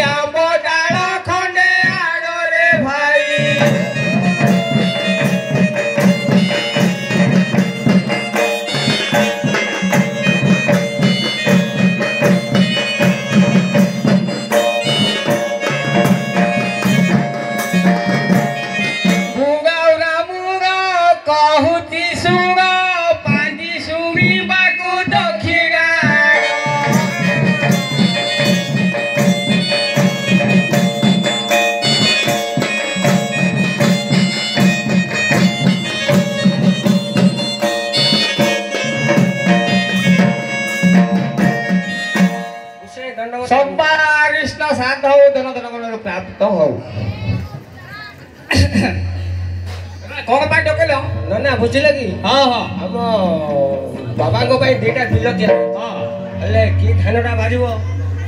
आंब डाल खंडे आड़ रे भाई कृष्ण साध हो धन धन प्राप्त हो कौन पाई डकेल ना ना बुझिल कि हाँ हाँ हम बाबा को भाई दीटा बिल दिया हाँ हेले की धानटा बारिबो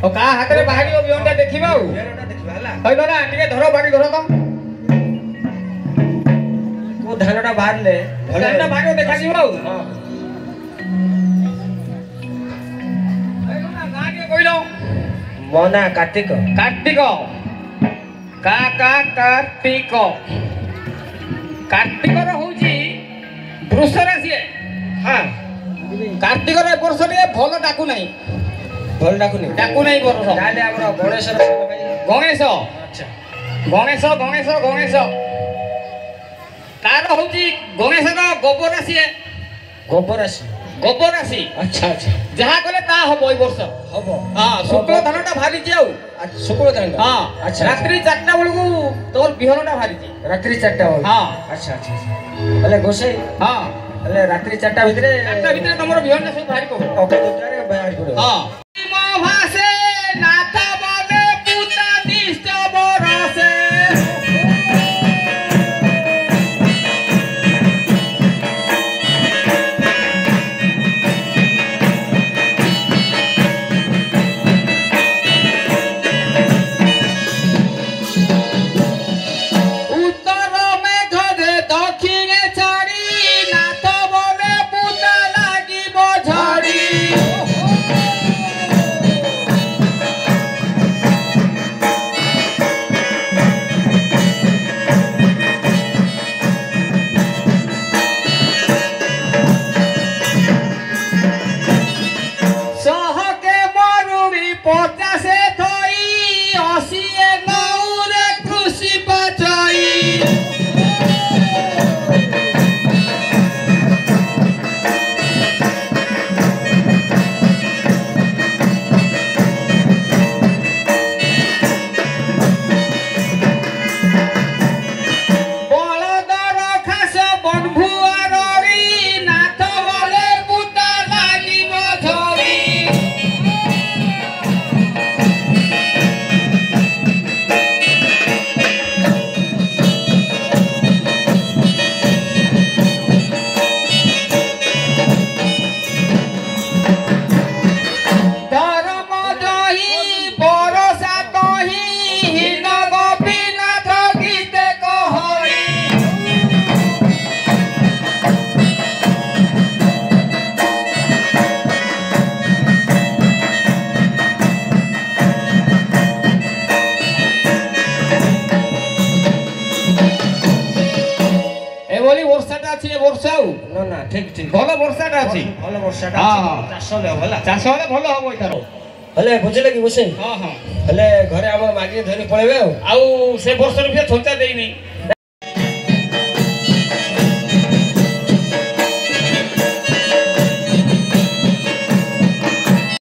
ओ का हाथ रे बाहरियो बियंटा देखिबा ओ बियंटा देखिबा हला होइलो ना टिके धरो बाडी धरो तो को धानटा बाहरले धानटा बारियो देखा जिबो हां हेलो ना गाके कइलो मोना कार्तिक कार्तिक का कार्तिक कार्तिक रो होजी वृष राशि हां कार्तिक रे वर्ष रे भलो डाकू नाही भलो डाकू नाही वर्ष ताले हमरो गणेश रे गणेश अच्छा गणेश तार होजी गणेश रो गोबर राशि अच्छा अच्छा जहा कले ता हबो ई वर्ष हबो हां शुक्ल धानटा भारी जे आउ शुक्ल धान हां अच्छा रात्रि 4टा बेलकू तोर बिहनटा भारी जे रात्रि 4टा हां अच्छा अच्छा हले गोसे हां हले रात्रि 4टा भितरे तमरो बिहनटा सब भारी को ओके दुटारे भारी को हां मा भासे नाथा बाबे पुता निष्ठ बरसे ठीक ठीक भलो वर्षाटा अछि भलो वर्षाटा अछि चाष ले होला चाष ले भलो हो इतारो हले बुझले कि बुझे हां हां हले घरे हम मागी धरी पळेबे आउ से वर्ष रुपया छोटा देई नै